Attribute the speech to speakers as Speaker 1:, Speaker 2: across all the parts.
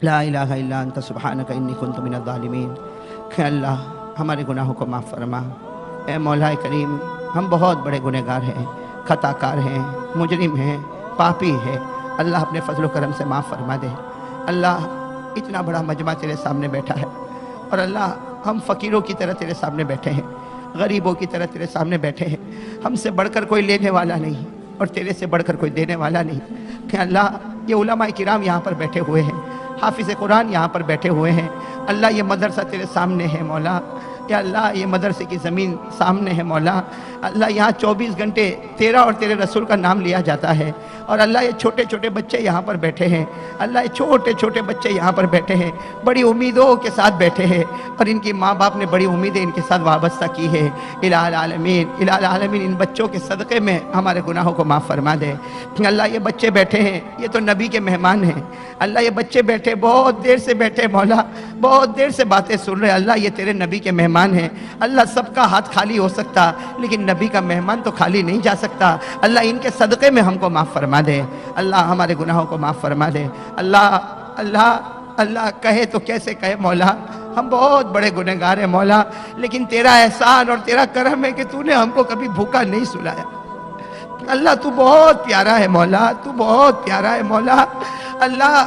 Speaker 1: لا الہ الا انت سبحانک انی کنت من الظالمین۔ کہ اللہ ہمارے گناہوں کو معاف فرما۔ اے مولا کریم، ہم بہت بڑے گنہگار ہیں، خطا کار ہیں، مجرم ہیں، پاپی ہیں۔ اللہ اپنے فضل و کرم سے معاف فرما دے۔ اللہ اتنا بڑا مجمع تیرے سامنے بیٹھا ہے، اور اللہ ہم فقیروں کی طرح تیرے سامنے بیٹھے ہیں، غریبوں کی طرح تیرے سامنے بیٹھے ہیں۔ ہم سے بڑھ کر کوئی لینے والا نہیں، اور تیرے سے بڑھ کر کوئی دینے والا نہیں۔ کہ اللہ یہ علماء کرام یہاں پر بیٹھے ہوئے ہیں، حافظ قرآن یہاں پر بیٹھے ہوئے ہیں۔ اللہ یہ مدرسہ تیرے سامنے ہے مولا۔ یا اللہ یہ مدرسے کی زمین سامنے ہے مولا۔ اللہ یہاں 24 گھنٹے تیرا اور تیرے رسول کا نام لیا جاتا ہے، اور اللہ یہ چھوٹے چھوٹے بچے یہاں پر بیٹھے ہیں۔ اللہ یہ چھوٹے چھوٹے بچے یہاں پر بیٹھے ہیں، بڑی امیدوں کے ساتھ بیٹھے ہیں، اور ان کی ماں باپ نے بڑی امیدیں ان کے ساتھ وابستہ کی ہے۔ الہ العالمین، الہ العالمین، ان بچوں کے صدقے میں ہمارے گناہوں کو معاف فرما دے۔ اللہ یہ بچے بیٹھے ہیں، یہ تو نبی کے مہمان ہیں۔ اللہ یہ بچے بیٹھے، بہت دیر سے بیٹھے مولا، بہت دیر سے باتیں سن رہے۔ اللہ یہ تیرے نبی کے مہمان ہیں۔ اللہ سب کا ہاتھ خالی ہو سکتا، لیکن نبی کا مہمان تو خالی نہیں جا سکتا۔ اللہ ان کے صدقے میں ہم کو معاف فرما دے۔ اللہ ہمارے گناہوں کو معاف فرما دے۔ اللہ اللہ اللہ کہے تو کیسے کہے مولا، ہم بہت بڑے گنہگار ہیں مولا، لیکن تیرا احسان اور تیرا کرم ہے کہ تو نے ہم کو کبھی بھوکا نہیں سلایا۔ اللہ تو بہت پیارا ہے مولا، تو بہت پیارا ہے مولا۔ اللہ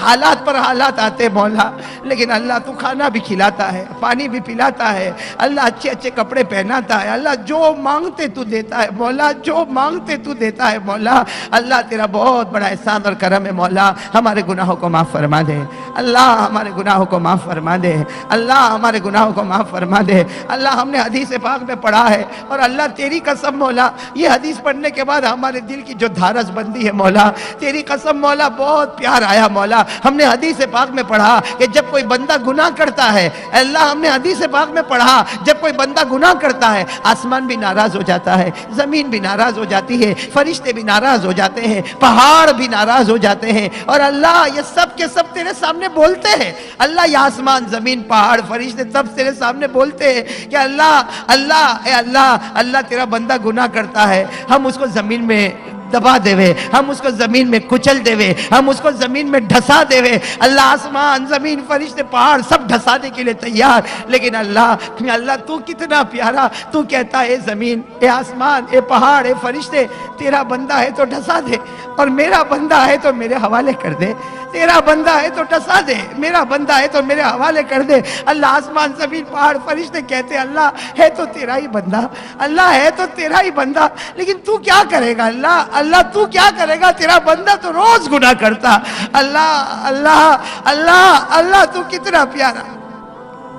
Speaker 1: حالات پر حالات آتے مولا، لیکن اللہ تو کھانا بھی کھلاتا ہے، پانی بھی پلاتا ہے۔ اللہ اچھے اچھے کپڑے پہناتا ہے۔ اللہ جو مانگتے تو دیتا ہے مولا، جو مانگتے تو دیتا ہے مولا۔ اللہ تیرا بہت بڑا احسان اور کرم ہے مولا۔ ہمارے گناہوں کو معاف فرما دے اللہ، ہمارے گناہوں کو معاف فرما دے اللہ، ہمارے گناہوں کو معاف فرما دے اللہ۔ ہم نے حدیث پاک میں پڑھا ہے، اور اللہ تیری قسم مولا، یہ حدیث پڑھنے کے بعد ہمارے دل کی جو دھارس بندی ہے مولا، تیری قسم مولا، بہت پیار آیا مولا۔ ہم نے حدیث پاک میں پڑھا کہ جب کوئی بندہ گناہ کرتا ہے اللہ، ہم نے حدیث پاک میں پڑھا جب کوئی بندہ گناہ کرتا ہے آسمان بھی ناراض ہو جاتا ہے، زمین بھی ناراض ہو جاتی ہے، فرشتے بھی ناراض ہو جاتے ہیں، پہاڑ بھی ناراض ہو جاتے ہیں، اور اللہ یہ سب کے سب تیرے سامنے بولتے ہیں۔ اللہ یہ آسمان، زمین، پہاڑ، فرشتے سب تیرے سامنے بولتے ہیں کہ اللہ اللہ اے اللہ اللہ تیرا بندہ گناہ کرتا ہے، ہم اس کو زمین میں دبا دے وے، ہم اس کو زمین میں کچل دے وے، ہم اس کو زمین میں ڈھسا دے وے۔ اللہ آسمان، زمین، فرشتے، پہاڑ سب ڈھسانے کے لیے تیار، لیکن اللہ اللہ تو کتنا پیارا، تو کہتا ہے اے زمین، اے آسمان، اے پہاڑ، اے فرشتے، تیرا بندہ ہے تو ڈھسا دے، اور میرا بندہ ہے تو میرے حوالے کر دے۔ تیرا بندہ ہے تو ڈھسا دے، میرا بندہ ہے تو میرے حوالے کر دے۔ اللہ آسمان، زمین، پہاڑ، فرشتے کہتے ہیں اللہ ہے تو تیرا ہی بندہ، اللہ ہے تو تیرا ہی بندہ، لیکن تو کیا کرے گا اللہ اللہ تو کیا کرے گا، تیرا بندہ تو روز گناہ کرتا۔ اللہ اللہ اللہ اللہ تو کتنا پیارا،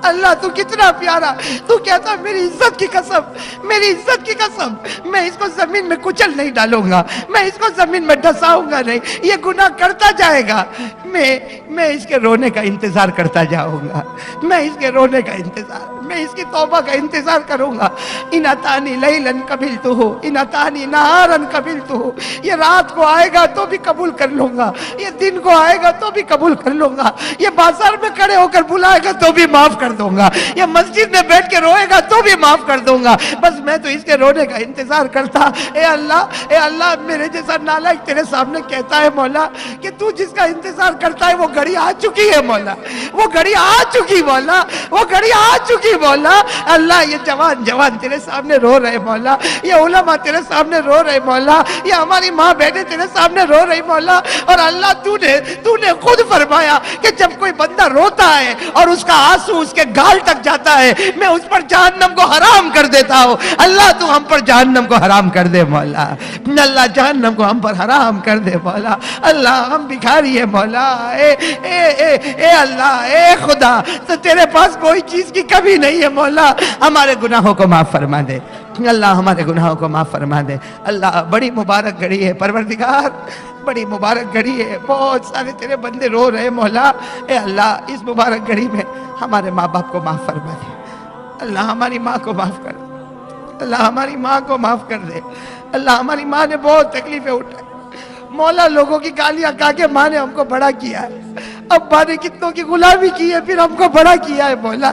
Speaker 1: اللہ تو کتنا پیارا، تو کہتا میری عزت کی قسم، میری عزت کی قسم، میں اس کو زمین میں کچل نہیں ڈالوں گا، میں اس کو زمین میں ڈھساؤں گا نہیں، یہ گناہ کرتا جائے گا، میں اس کے رونے کا انتظار کرتا جاؤں گا، میں اس کے رونے کا انتظار، میں اس کی توبہ کا انتظار کروں گا۔ ان اتانی لیلن قبلتہ، ان اتانی نہارن قبلتہ، یہ رات کو آئے گا تو بھی قبول کر لوں گا، یہ دن کو آئے گا تو بھی قبول کر لوں گا، یہ بازار میں کھڑے ہو کر بلائے گا تو بھی معاف کر دوں گا، یہ مسجد میں بیٹھ کے روئے گا تو بھی معاف کر دوں گا، بس میں تو اس کے رونے کا انتظار کرتا۔ اے اللہ میرے جیسا نالائق تیرے سامنے کہتا ہے مولا کہ تو جس کا انتظار کرتا ہے وہ گھڑی آ چکی ہے مولا، وہ گھڑی آ چکی مولا، وہ گھڑی آ چکی مولا۔ اللہ یہ جوان تیرے سامنے رو رہے مولا، یہ علماء تیرے سامنے رو رہے مولا، یہ ہماری ماں بہنیں تیرے سامنے رو رہی مولا، اور اللہ تو نے خود فرمایا کہ جب کوئی بندہ روتا ہے اور اس کا آنسو اس کے گال تک جاتا ہے میں اس پر جہنم کو حرام کر دیتا ہوں۔ اللہ تو ہم پر جہنم کو حرام کر دے مولا، اللہ جہنم کو ہم پر حرام کر دے مولا۔ اللہ ہم بھکاری ہیں مولا، اے اللہ اے خدا، تو تیرے پاس کوئی چیز کی کمی نہیں ہے مولا، ہمارے گناہوں کو معاف فرما دے اللہ، ہمارے گناہوں کو معاف فرما دے اللہ۔ بڑی مبارک گھڑی ہے پروردگار، بڑی مبارک گھڑی ہے، بہت سارے تیرے بندے رو رہے مولا۔ اے اللہ اس مبارک گھڑی میں ہمارے ماں باپ کو معاف فرما دے اللہ، ہماری ماں کو معاف کر دے اللہ، ہماری ماں کو معاف کر دے اللہ۔ ہماری ماں نے بہت تکلیفیں اٹھائی مولا، لوگوں کی گالیاں کھا کے ماں نے ہم کو بڑا کیا ہے، ابا نے کتنوں کی غلامی کی ہے پھر ہم کو بڑا کیا ہے مولا۔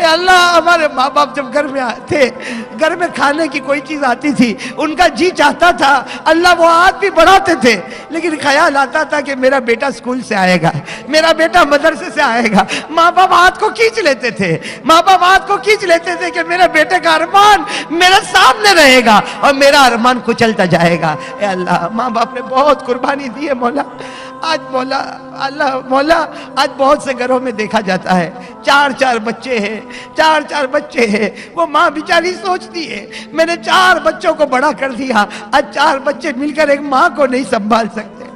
Speaker 1: اے اللہ ہمارے ماں باپ جب گھر میں تھے، گھر میں کھانے کی کوئی چیز آتی تھی، ان کا جی چاہتا تھا اللہ وہ ہاتھ بھی بڑھاتے تھے، لیکن خیال آتا تھا کہ میرا بیٹا اسکول سے آئے گا، میرا بیٹا مدرسے سے آئے گا، ماں باپ ہاتھ کو کھینچ لیتے تھے، ماں باپ ہاتھ کو کھینچ لیتے تھے کہ میرے بیٹے کا ارمان میرے سامنے رہے گا اور میرا ارمان کچلتا جائے گا۔ اے اللہ ماں باپ نے بہت قربانی دی ہے مولا، آج مولا اللہ مولا آج بہت سے گھروں میں دیکھا جاتا ہے چار بچے ہیں، چار بچے ہیں، وہ ماں بیچاری سوچتی ہے میں نے 4 بچوں کو بڑا کر دیا، آج 4 بچے مل کر ایک ماں کو نہیں سنبھال سکتے۔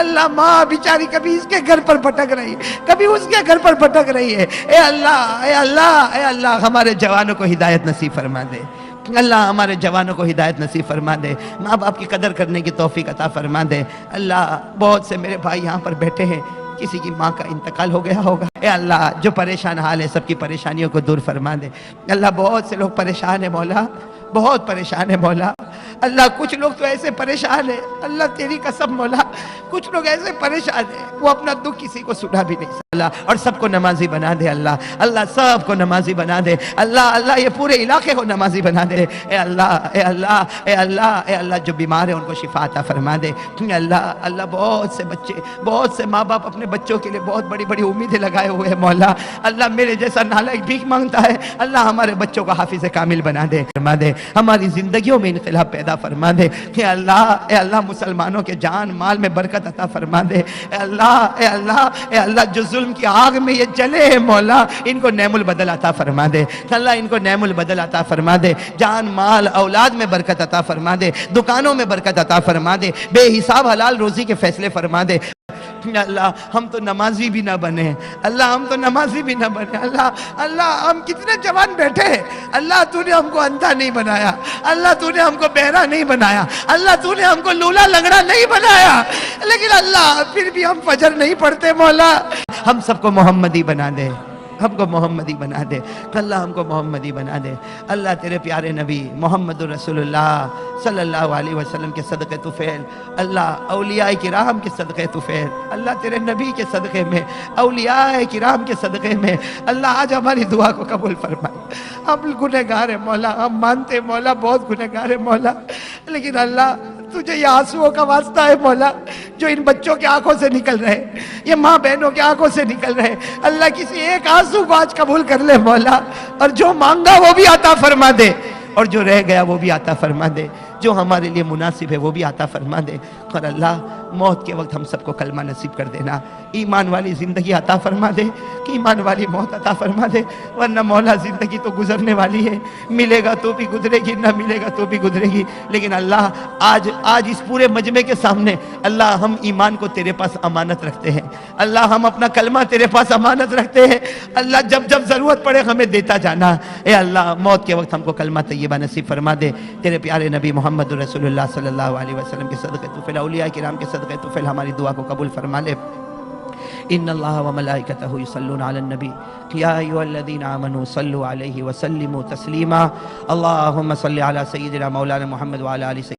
Speaker 1: اللہ ماں بیچاری کبھی اس کے گھر پر بھٹک رہی ہے، کبھی اس کے گھر پر بھٹک رہی ہے۔ اے اللہ اے اللہ اے اللہ ہمارے جوانوں کو ہدایت نصیب فرما دے، اللہ ہمارے جوانوں کو ہدایت نصیب فرما دے، ماں باپ کی قدر کرنے کی توفیق عطا فرما دے۔ اللہ بہت سے میرے بھائی یہاں پر بیٹھے ہیں، کسی کی ماں کا انتقال ہو گیا ہوگا، اے اللہ جو پریشان حال ہے سب کی پریشانیوں کو دور فرما دے۔ اللہ بہت سے لوگ پریشان ہیں مولا، بہت پریشان ہے مولا، اللہ کچھ لوگ تو ایسے پریشان ہیں، اللہ تیری قسم مولا کچھ لوگ ایسے پریشان ہیں وہ اپنا دکھ کسی کو سنا بھی نہیں سکتا، اللہ اور سب کو نمازی بنا دے، اللہ اللہ سب کو نمازی بنا دے، اللہ اللہ یہ پورے علاقے کو نمازی بنا دے، اے اللہ اے اللہ اے اللہ اے اللہ جو بیمار ہیں ان کو شفا عطا فرما دے۔ اللہ اللہ بہت سے بچے، بہت سے ماں باپ اپنے بچوں کے لیے بہت بڑی بڑی امیدیں لگائے ہوئے ہیں مولا، اللہ میرے جیسا نالائق بھیک مانگتا ہے، اللہ ہمارے بچوں کو حافظ کامل بنا دے، فرما دے، ہماری زندگیوں میں انقلاب پیدا فرما دے، کہ اے اللہ مسلمانوں کے جان مال میں برکت عطا فرما دے، اے اللہ جو ظلم کی آگ میں یہ جلے ہیں مولا ان کو نعم البدل عطا فرما دے، اللہ ان کو نعم البدل عطا فرما دے، جان مال اولاد میں برکت عطا فرما دے، دکانوں میں برکت عطا فرما دے، بے حساب حلال روزی کے فیصلے فرما دے۔ اللہ ہم تو نمازی بھی نہ بنے، اللہ ہم تو نمازی بھی نہ بنے، اللہ ہم کتنے جوان بیٹھے ہیں، اللہ تو نے ہم کو اندھا نہیں بنایا، اللہ تو نے ہم کو بہرا نہیں بنایا، اللہ تو نے ہم کو لولا لنگڑا نہیں بنایا، لیکن اللہ پھر بھی ہم فجر نہیں پڑھتے مولا، ہم سب کو محمدی بنا دے، ہم کو محمدی بنا دے، اللہ ہم کو محمدی بنا دے، اللہ تیرے پیارے نبی محمد رسول اللہ صلی اللہ علیہ وسلم کے صدقے طفیل، اللہ اولیاء کرام کے صدقے طفیل، اللہ تیرے نبی کے صدقے میں، اولیاء کرام کے صدقے میں، اللہ آج ہماری دعا کو قبول فرمائے۔ ہم گنہگار ہیں مولا، ہم مانتے ہیں مولا بہت گنہگار ہیں مولا، لیکن اللہ تجھے یہ آنسوؤں کا واسطہ ہے مولا جو ان بچوں کے آنکھوں سے نکل رہے، یہ ماں بہنوں کے آنکھوں سے نکل رہے، اللہ کسی ایک آنسو کو آج قبول کر لے مولا، اور جو مانگا وہ بھی عطا فرما دے، اور جو رہ گیا وہ بھی عطا فرما دے، جو ہمارے لیے مناسب ہے وہ بھی عطا فرما دے، اور اللہ موت کے وقت ہم سب کو کلمہ نصیب کر دینا، ایمان والی زندگی عطا فرما دے، کہ ایمان والی موت عطا فرما دے، ورنہ مولا زندگی تو گزرنے والی ہے، ملے گا تو بھی گزرے گی، نہ ملے گا تو بھی گزرے گی، لیکن اللہ آج اس پورے مجمع کے سامنے اللہ ہم ایمان کو تیرے پاس امانت رکھتے ہیں، اللہ ہم اپنا کلمہ تیرے پاس امانت رکھتے ہیں، اللہ جب ضرورت پڑے ہمیں دیتا جانا، اے اللہ موت کے وقت ہم کو کلمہ طیبہ نصیب فرما دے، تیرے پیارے نبی محمد رسول اللہ صلی اللہ علیہ وسلم کے صدقے طفیل، اولیاء کرام کے صدقے طفیل ہماری دعا کو قبول فرما لے۔ ان اللہ وملائکتہ یصلون علی النبی یا ایھا الذین آمنوا صلوا علیہ وسلموا تسلیما اللہم صل علی سیدنا مولانا محمد وعلی آلہ